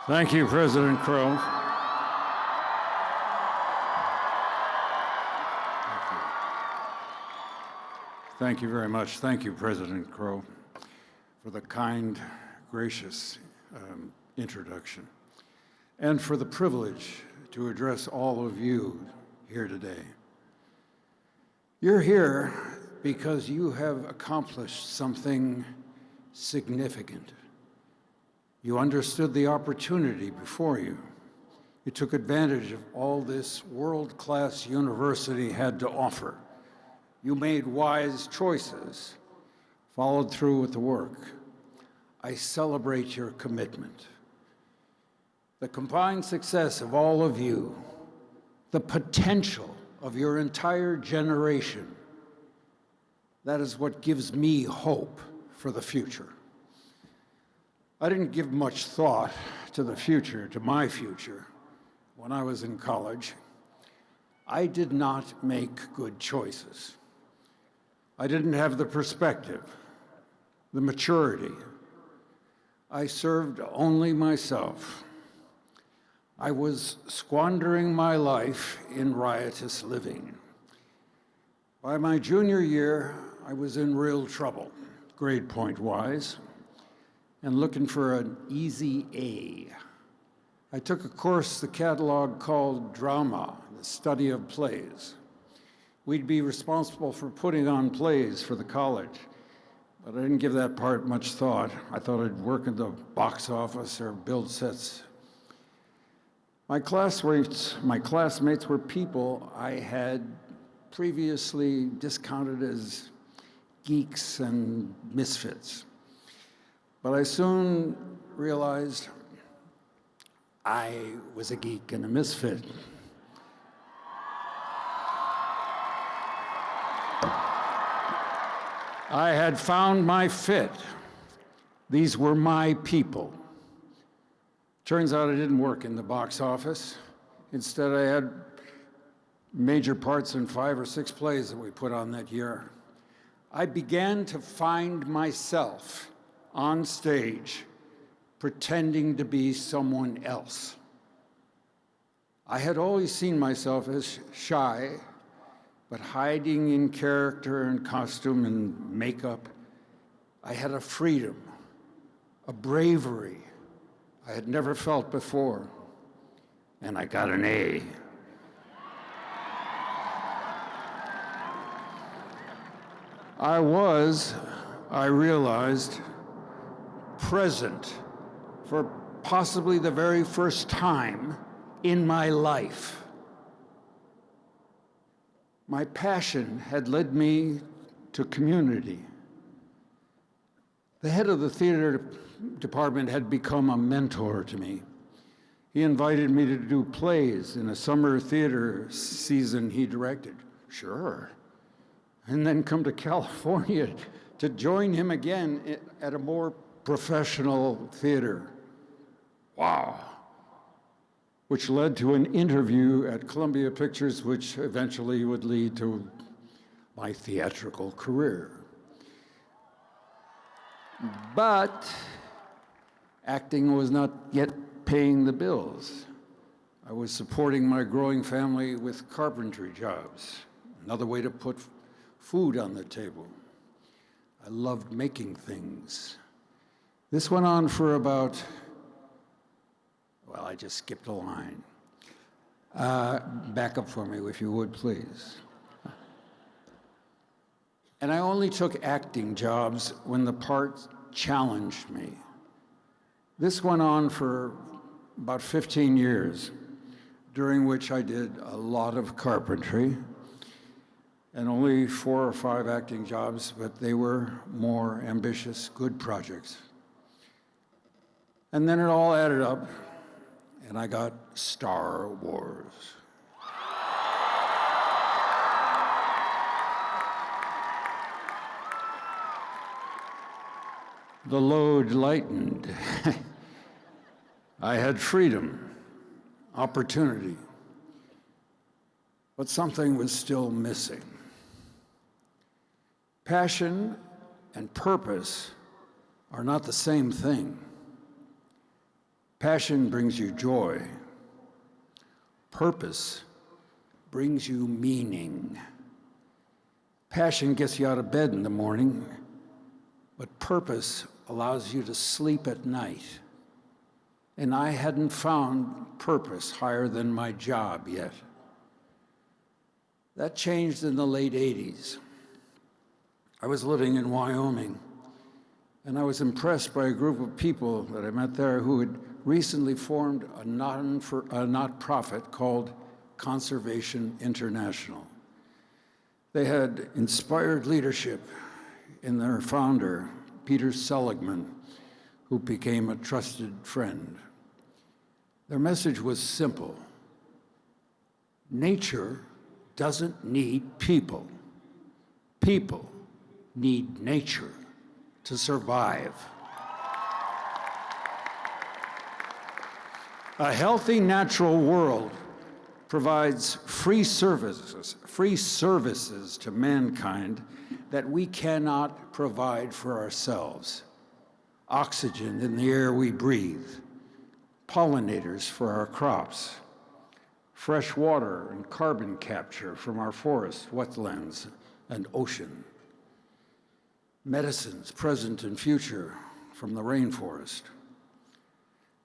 Thank you, President Crow. Thank you very much. Thank you, President Crow, for the kind, gracious introduction, and for the privilege to address all of you here today. You're here because you have accomplished something significant. You understood the opportunity before you. You took advantage of all this world-class university had to offer. You made wise choices, followed through with the work. I celebrate your commitment. The combined success of all of you, the potential of your entire generation, that is what gives me hope for the future. I didn't give much thought to the future, to my future, when I was in college. I did not make good choices. I didn't have the perspective, the maturity. I served only myself. I was squandering my life in riotous living. By my junior year, I was in real trouble, grade point-wise, and looking for an easy A. I took a course the catalog called Drama, the study of plays. We'd be responsible for putting on plays for the college, but I didn't give that part much thought. I thought I'd work in the box office or build sets. My classmates were people I had previously discounted as geeks and misfits. But I soon realized I was a geek and a misfit. I had found my fit. These were my people. Turns out I didn't work in the box office. Instead, I had major parts in 5 or 6 plays that we put on that year. I began to find myself on stage, pretending to be someone else. I had always seen myself as shy, but hiding in character and costume and makeup, I had a freedom, a bravery I had never felt before, and I got an A. I realized, present for possibly the very first time in my life. My passion had led me to community. The head of the theater department had become a mentor to me. He invited me to do plays in a summer theater season he directed. Sure. And then come to California to join him again at a more professional theater. Wow. Which led to an interview at Columbia Pictures, which eventually would lead to my theatrical career. But acting was not yet paying the bills. I was supporting my growing family with carpentry jobs, another way to put food on the table. I loved making things. This went on for about, well, I just skipped a line. Back up for me, if you would, please. And I only took acting jobs when the part challenged me. This went on for about 15 years, during which I did a lot of carpentry, and only 4 or 5 acting jobs, but they were more ambitious, good projects. And then it all added up, and I got Star Wars. The load lightened. I had freedom, opportunity, but something was still missing. Passion and purpose are not the same thing. Passion brings you joy. Purpose brings you meaning. Passion gets you out of bed in the morning, but purpose allows you to sleep at night. And I hadn't found purpose higher than my job yet. That changed in the late 80s. I was living in Wyoming, and I was impressed by a group of people that I met there who had recently formed a not-profit called Conservation International. They had inspired leadership in their founder, Peter Seligman, who became a trusted friend. Their message was simple. Nature doesn't need people. People need nature to survive. A healthy natural world provides free services to mankind that we cannot provide for ourselves. Oxygen in the air we breathe, pollinators for our crops, fresh water and carbon capture from our forests, wetlands, and ocean, medicines present and future from the rainforest.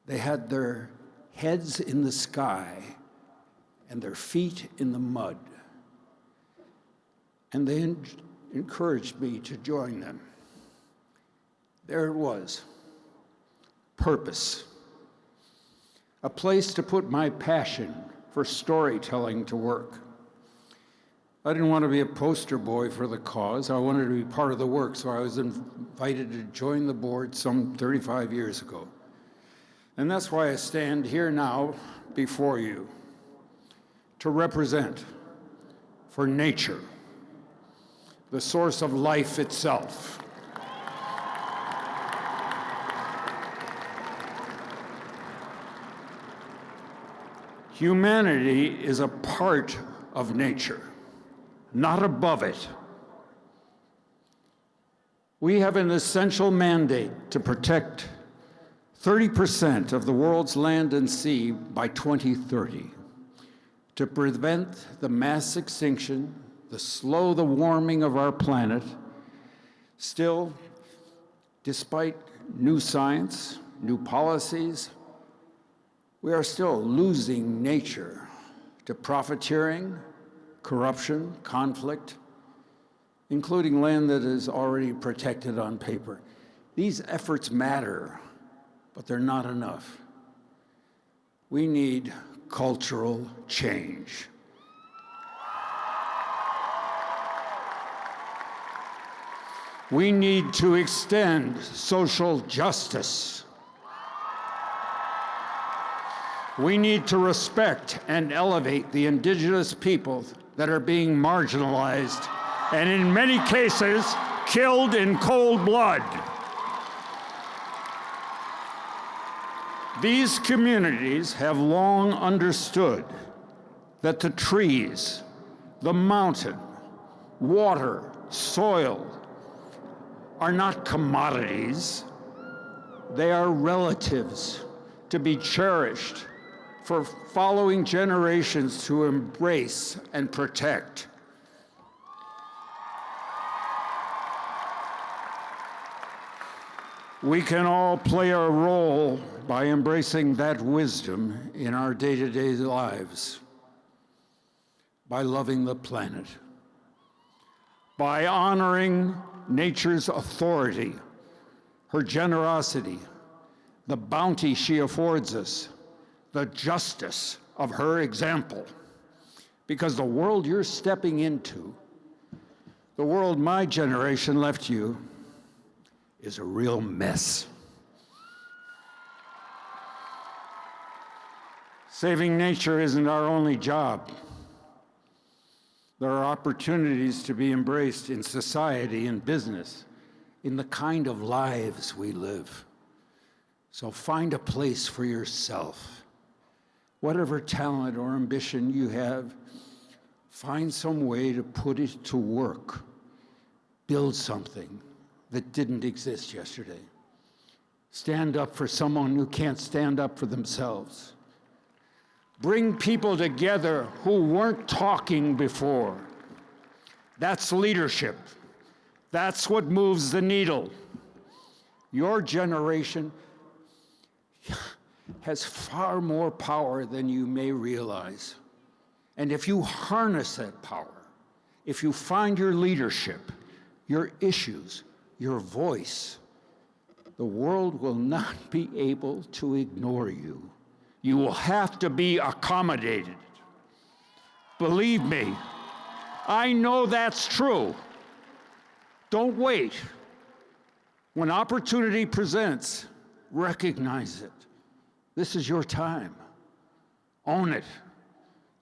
They had their heads in the sky and their feet in the mud. And they encouraged me to join them. There it was, purpose. A place to put my passion for storytelling to work. I didn't want to be a poster boy for the cause. I wanted to be part of the work, so I was invited to join the board some 35 years ago. And that's why I stand here now before you to represent for nature, the source of life itself. Humanity is a part of nature, not above it. We have an essential mandate to protect 30% of the world's land and sea by 2030, to prevent the mass extinction, to slow the warming of our planet. Still, despite new science, new policies, we are still losing nature to profiteering, corruption, conflict, including land that is already protected on paper. These efforts matter, but they're not enough. We need cultural change. We need to extend social justice. We need to respect and elevate the indigenous peoples that are being marginalized and in many cases killed in cold blood. These communities have long understood that the trees, the mountain, water, soil are not commodities. They are relatives to be cherished for following generations to embrace and protect. We can all play a role by embracing that wisdom in our day-to-day lives, by loving the planet, by honoring nature's authority, her generosity, the bounty she affords us, the justice of her example. Because the world you're stepping into, the world my generation left you, is a real mess. Saving nature isn't our only job. There are opportunities to be embraced in society and business, in the kind of lives we live. So find a place for yourself. Whatever talent or ambition you have, find some way to put it to work. Build something that didn't exist yesterday. Stand up for someone who can't stand up for themselves. Bring people together who weren't talking before. That's leadership. That's what moves the needle. Your generation has far more power than you may realize. And if you harness that power, if you find your leadership, your issues, your voice, the world will not be able to ignore you. You will have to be accommodated. Believe me, I know that's true. Don't wait. When opportunity presents, recognize it. This is your time. Own it.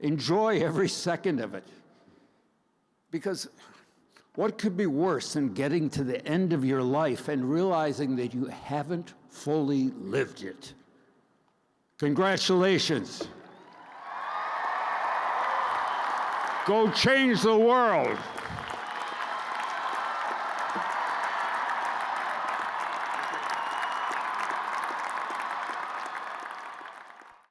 Enjoy every second of it. Because what could be worse than getting to the end of your life and realizing that you haven't fully lived it? Congratulations. Go change the world.